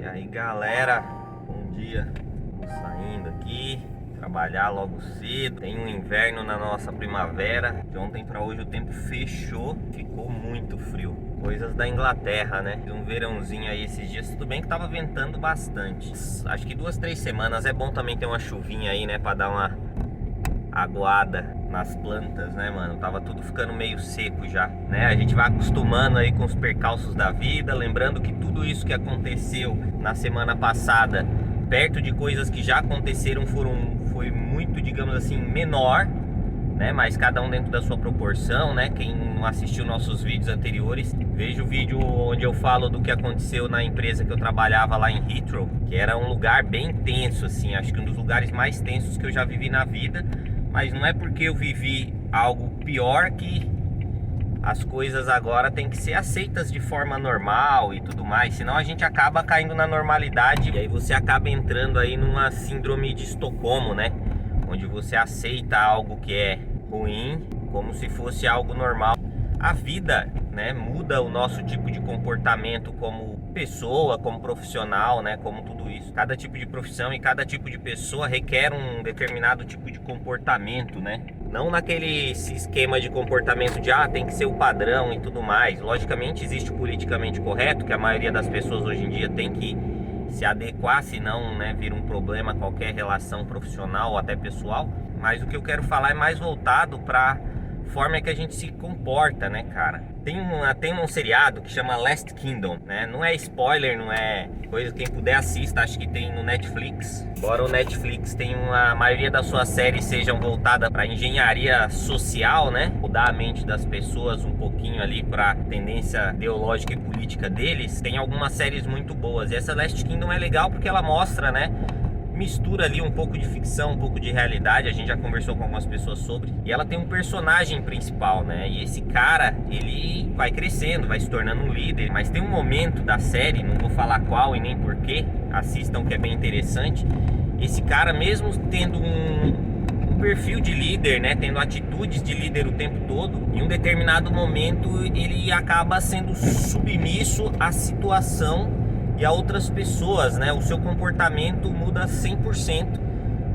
E aí galera, bom dia. Tô saindo aqui, trabalhar logo cedo. Tem um inverno na nossa primavera. De ontem para hoje o tempo fechou, ficou muito frio. Coisas da Inglaterra, né? Um verãozinho aí esses dias, tudo bem que tava ventando bastante. Acho que 2, 3 semanas é bom também ter uma chuvinha aí, né? Pra dar uma aguada nas plantas, né, mano? Tava tudo ficando meio seco já, né? A gente vai acostumando aí com os percalços da vida, lembrando que tudo isso que aconteceu na semana passada, perto de coisas que já aconteceram, foi muito, digamos assim, menor, né? Mas cada um dentro da sua proporção, né? Quem não assistiu nossos vídeos anteriores, veja o vídeo onde eu falo do que aconteceu na empresa que eu trabalhava lá em Heathrow, que era um lugar bem tenso, assim, acho que um dos lugares mais tensos que eu já vivi na vida. Mas não é porque eu vivi algo pior que as coisas agora têm que ser aceitas de forma normal e tudo mais. Senão a gente acaba caindo na normalidade e aí você acaba entrando aí numa síndrome de Estocolmo, né? Onde você aceita algo que é ruim como se fosse algo normal. A vida, né, muda o nosso tipo de comportamento como pessoa, como profissional, né, como tudo isso. Cada tipo de profissão e cada tipo de pessoa requer um determinado tipo de comportamento, né? Não naquele esquema de comportamento de tem que ser o padrão e tudo mais. Logicamente existe o politicamente correto, que a maioria das pessoas hoje em dia tem que se adequar, senão, né, vira um problema qualquer relação profissional ou até pessoal. Mas o que eu quero falar é mais voltado para forma que a gente se comporta, né, cara? Tem um seriado que chama Last Kingdom, né? Não é spoiler, não é coisa, quem puder assista, acho que tem no Netflix. Embora o Netflix tenha a maioria das suas séries sejam voltadas para engenharia social, né? Mudar a mente das pessoas um pouquinho ali para tendência ideológica e política deles. Tem algumas séries muito boas. E essa Last Kingdom é legal porque ela mostra, né? Mistura ali um pouco de ficção, um pouco de realidade. A gente já conversou com algumas pessoas sobre. E ela tem um personagem principal, né? E esse cara, ele vai crescendo, vai se tornando um líder. Mas tem um momento da série, não vou falar qual e nem porquê, assistam que é bem interessante. Esse cara, mesmo tendo um perfil de líder, né? Tendo atitudes de líder o tempo todo, em um determinado momento ele acaba sendo submisso à situação e a outras pessoas, né? O seu comportamento muda 100%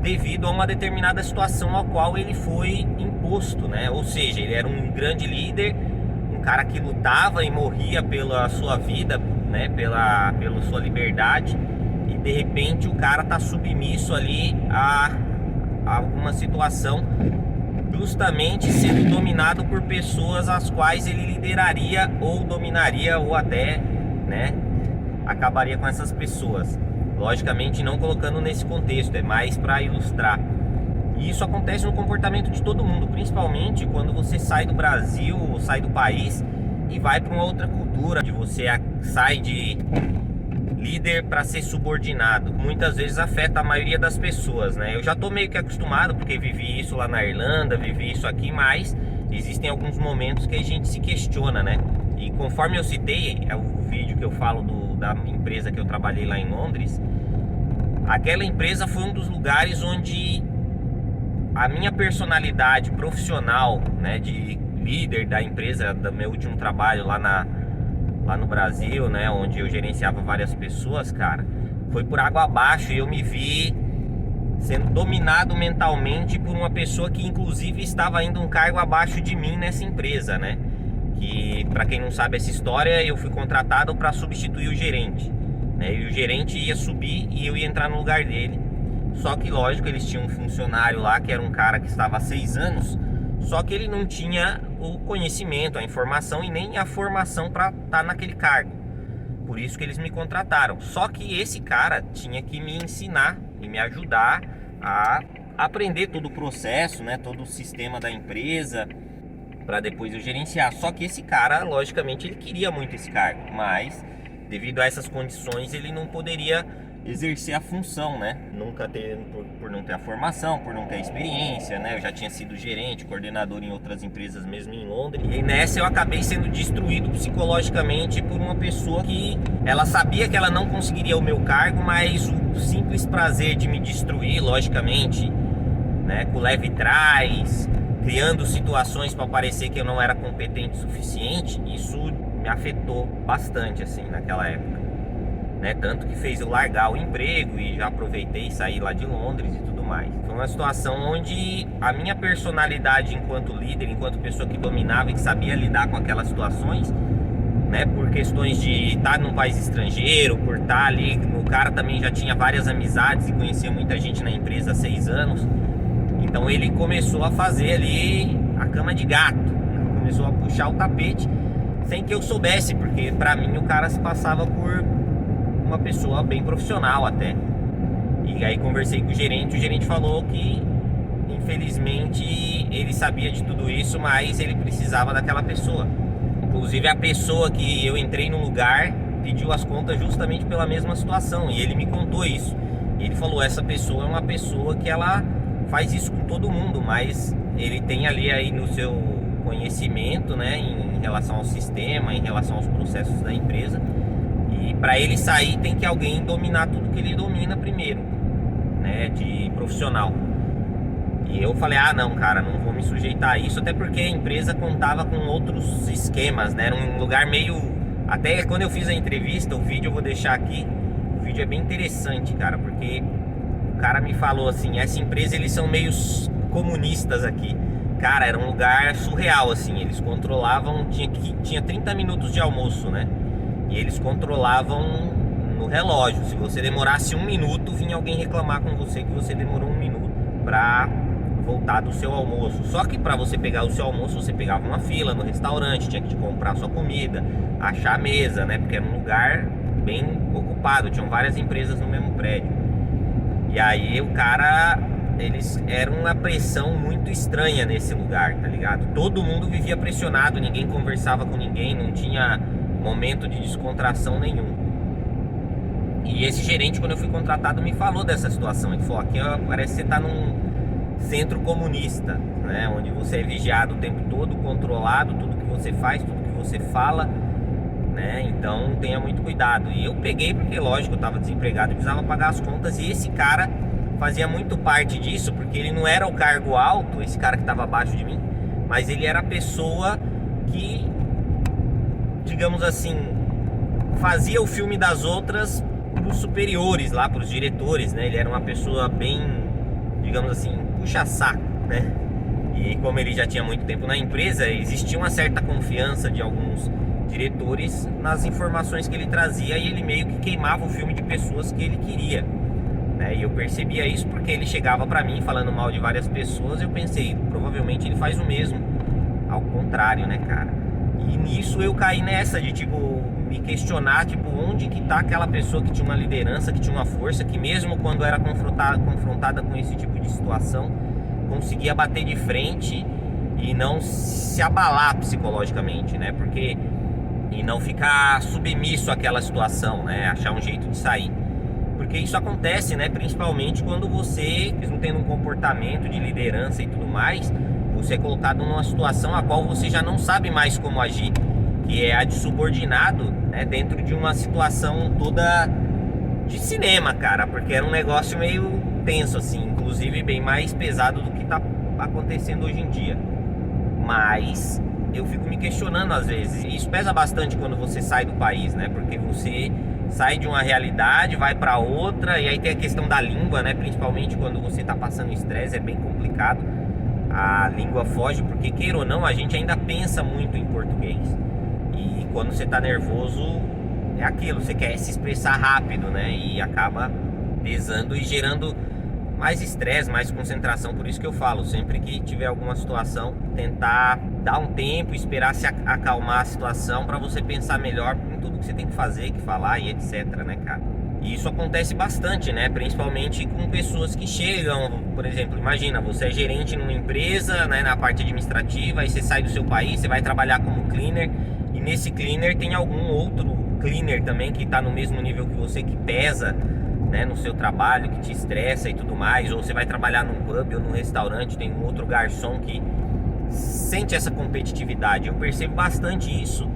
devido a uma determinada situação ao qual ele foi imposto, né? Ou seja, ele era um grande líder, um cara que lutava e morria pela sua vida, né? Pela sua liberdade, e de repente o cara tá submisso ali a alguma situação, justamente sendo dominado por pessoas as quais ele lideraria ou dominaria ou até, né, acabaria com essas pessoas. Logicamente não colocando nesse contexto, é mais para ilustrar. E isso acontece no comportamento de todo mundo, principalmente quando você sai do Brasil, sai do país e vai para uma outra cultura, onde você sai de líder para ser subordinado. Muitas vezes afeta a maioria das pessoas, né? Eu já tô meio que acostumado porque vivi isso lá na Irlanda, vivi isso aqui, mas existem alguns momentos que a gente se questiona, né? E conforme eu citei, é o vídeo que eu falo da empresa que eu trabalhei lá em Londres, aquela empresa foi um dos lugares onde a minha personalidade profissional, né, de líder da empresa, do meu último trabalho lá no Brasil, né, onde eu gerenciava várias pessoas, cara, foi por água abaixo. E eu me vi sendo dominado mentalmente por uma pessoa que inclusive estava indo um cargo abaixo de mim nessa empresa, né? Que, para quem não sabe essa história, eu fui contratado para substituir o gerente, né? E o gerente ia subir e eu ia entrar no lugar dele. Só que, lógico, eles tinham um funcionário lá que era um cara que estava há 6 anos, só que ele não tinha o conhecimento, a informação e nem a formação para estar naquele cargo. Por isso que eles me contrataram. Só que esse cara tinha que me ensinar e me ajudar a aprender todo o processo, né? Todo o sistema da empresa, para depois eu gerenciar. Só que esse cara, logicamente, ele queria muito esse cargo, mas devido a essas condições ele não poderia exercer a função, né? Por não ter a formação, por não ter a experiência, né? Eu já tinha sido gerente, coordenador em outras empresas mesmo em Londres. E nessa eu acabei sendo destruído psicologicamente por uma pessoa que ela sabia que ela não conseguiria o meu cargo, mas o simples prazer de me destruir, logicamente, né, com leve trás, criando situações para parecer que eu não era competente o suficiente, isso me afetou bastante, assim, naquela época. né? Tanto que fez eu largar o emprego e já aproveitei e sair lá de Londres e tudo mais. Foi uma situação onde a minha personalidade enquanto líder, enquanto pessoa que dominava e que sabia lidar com aquelas situações, né, por questões de estar num país estrangeiro, por estar ali, o cara também já tinha várias amizades e conhecia muita gente na empresa há 6 anos. Então ele começou a fazer ali a cama de gato, né? Começou a puxar o tapete sem que eu soubesse, porque pra mim o cara se passava por uma pessoa bem profissional até. E aí conversei com o gerente falou que infelizmente ele sabia de tudo isso, mas ele precisava daquela pessoa. Inclusive a pessoa que eu entrei no lugar pediu as contas justamente pela mesma situação, e ele me contou isso. Ele falou, essa pessoa é uma pessoa que ela faz isso com todo mundo, mas ele tem ali aí no seu conhecimento, né, em relação ao sistema, em relação aos processos da empresa, e para ele sair tem que alguém dominar tudo que ele domina primeiro, né, de profissional. E eu falei, ah não, cara, não vou me sujeitar a isso, até porque a empresa contava com outros esquemas, né, era um lugar meio... Até quando eu fiz a entrevista, o vídeo eu vou deixar aqui, o vídeo é bem interessante, cara, porque o cara me falou assim, essa empresa eles são meio comunistas aqui. Cara, era um lugar surreal, assim, eles controlavam, tinha 30 minutos de almoço, né, e eles controlavam no relógio. Se você demorasse 1 minuto, vinha alguém reclamar com você que você demorou 1 minuto pra voltar do seu almoço. Só que para você pegar o seu almoço, você pegava uma fila no restaurante, tinha que comprar sua comida, achar a mesa, né? Porque era um lugar bem ocupado, tinham várias empresas no mesmo prédio. E aí o cara, eles eram uma pressão muito estranha nesse lugar, tá ligado? Todo mundo vivia pressionado, ninguém conversava com ninguém, não tinha momento de descontração nenhum. E esse gerente, quando eu fui contratado, me falou dessa situação. Ele falou, aqui ó, parece que você tá num centro comunista, né, onde você é vigiado o tempo todo, controlado, tudo que você faz, tudo que você fala, né, então tenha muito cuidado. E eu peguei porque, lógico, eu estava desempregado e precisava pagar as contas, e esse cara fazia muito parte disso, porque ele não era o cargo alto, esse cara que estava abaixo de mim, mas ele era a pessoa que, digamos assim, fazia o filme das outras para os superiores lá, para os diretores, né, ele era uma pessoa bem, digamos assim, puxa-saco, né? E como ele já tinha muito tempo na empresa, existia uma certa confiança de alguns diretores nas informações que ele trazia, e ele meio que queimava o filme de pessoas que ele queria, né? E eu percebia isso porque ele chegava pra mim falando mal de várias pessoas. Eu pensei, provavelmente ele faz o mesmo, ao contrário, né, cara? E nisso eu caí nessa de, tipo, me questionar, tipo, onde que tá aquela pessoa que tinha uma liderança, que tinha uma força, que mesmo quando era confrontada com esse tipo de situação, conseguia bater de frente e não se abalar psicologicamente, né? Porque... e não ficar submisso àquela situação, né? Achar um jeito de sair. Porque isso acontece, né? Principalmente quando você, mesmo tendo um comportamento de liderança e tudo mais, você é colocado numa situação a qual você já não sabe mais como agir, que é a de subordinado, né, dentro de uma situação toda de cinema, cara, porque era um negócio meio tenso, assim, inclusive bem mais pesado do que tá acontecendo hoje em dia. Mas eu fico me questionando às vezes, e isso pesa bastante quando você sai do país, né, porque você sai de uma realidade, vai para outra, e aí tem a questão da língua, né, principalmente quando você tá passando estresse, é bem complicado, a língua foge, porque queira ou não, a gente ainda pensa muito em português. E quando você tá nervoso, é aquilo, você quer se expressar rápido, né? E acaba pesando e gerando mais estresse, mais concentração. Por isso que eu falo, sempre que tiver alguma situação, tentar dar um tempo, esperar se acalmar a situação para você pensar melhor em tudo que você tem que fazer, que falar e etc, né, cara? E isso acontece bastante, né? Principalmente com pessoas que chegam, por exemplo, imagina, você é gerente numa empresa, né, na parte administrativa, aí você sai do seu país, você vai trabalhar como cleaner, e nesse cleaner tem algum outro cleaner também que está no mesmo nível que você, que pesa, né, no seu trabalho, que te estressa e tudo mais. Ou você vai trabalhar num pub ou num restaurante, tem um outro garçom que sente essa competitividade. Eu percebo bastante isso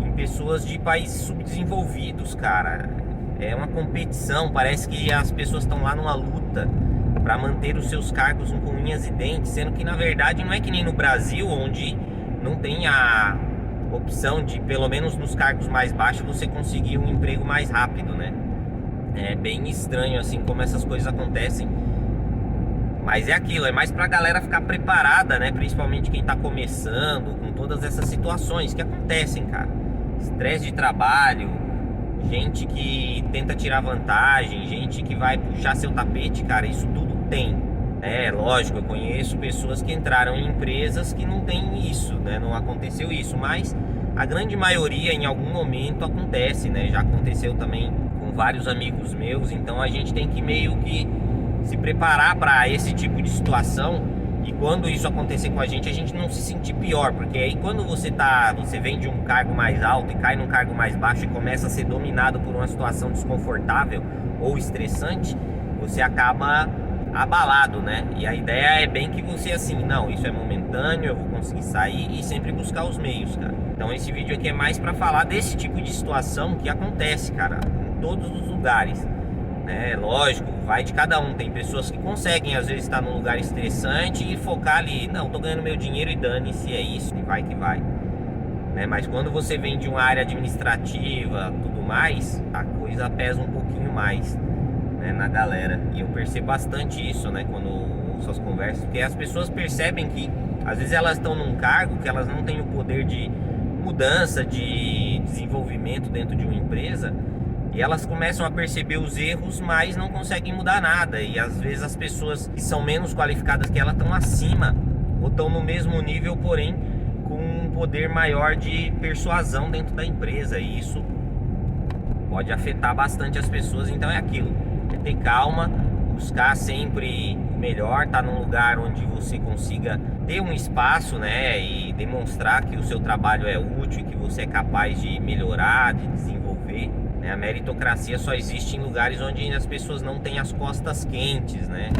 em pessoas de países subdesenvolvidos, cara. É uma competição, parece que as pessoas estão lá numa luta para manter os seus cargos com unhas e dentes, sendo que na verdade não é que nem no Brasil, onde não tem opção de, pelo menos nos cargos mais baixos, você conseguir um emprego mais rápido, né? É bem estranho assim como essas coisas acontecem. Mas é aquilo, é mais pra galera ficar preparada, né? Principalmente quem tá começando, com todas essas situações que acontecem, cara. Estresse de trabalho, gente que tenta tirar vantagem, gente que vai puxar seu tapete, cara, isso tudo tem. É lógico, eu conheço pessoas que entraram em empresas que não tem isso, né? Não aconteceu isso, mas a grande maioria em algum momento acontece, né? Já aconteceu também com vários amigos meus, então a gente tem que meio que se preparar para esse tipo de situação, e quando isso acontecer com a gente não se sentir pior, porque aí quando você vem de um cargo mais alto e cai num cargo mais baixo e começa a ser dominado por uma situação desconfortável ou estressante, você acaba abalado, né? E a ideia é bem que você assim, não, isso é momentâneo, eu vou conseguir sair, e sempre buscar os meios, cara. Então esse vídeo aqui é mais para falar desse tipo de situação que acontece, cara, em todos os lugares, né? Lógico, vai de cada um. Tem pessoas que conseguem às vezes estar num lugar estressante e focar ali, não, tô ganhando meu dinheiro e dane-se, é isso, e vai que vai, né? Mas quando você vem de uma área administrativa, tudo mais, a coisa pesa um pouquinho mais, né, na galera. E eu percebo bastante isso, né, quando ouço as conversas, porque as pessoas percebem que às vezes elas estão num cargo que elas não têm o poder de mudança, de desenvolvimento dentro de uma empresa, e elas começam a perceber os erros, mas não conseguem mudar nada. E às vezes as pessoas que são menos qualificadas que elas estão acima, ou estão no mesmo nível, porém com um poder maior de persuasão dentro da empresa, e isso pode afetar bastante as pessoas. Então é aquilo, é ter calma, buscar sempre o melhor, tá num lugar onde você consiga ter um espaço, né, e demonstrar que o seu trabalho é útil e que você é capaz de melhorar, de desenvolver, né? A meritocracia só existe em lugares onde as pessoas não têm as costas quentes, né,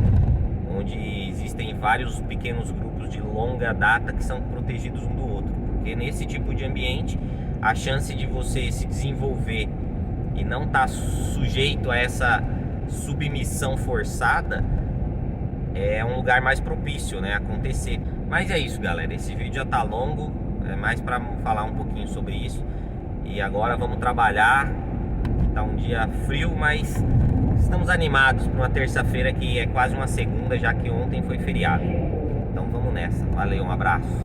onde existem vários pequenos grupos de longa data que são protegidos um do outro, porque nesse tipo de ambiente a chance de você se desenvolver e não estar sujeito a essa submissão forçada é um lugar mais propício, né, a acontecer. Mas é isso, galera, esse vídeo já tá longo, é mais para falar um pouquinho sobre isso. E agora vamos trabalhar. Tá um dia frio, mas estamos animados para uma terça-feira que é quase uma segunda, já que ontem foi feriado. Então vamos nessa, valeu, um abraço.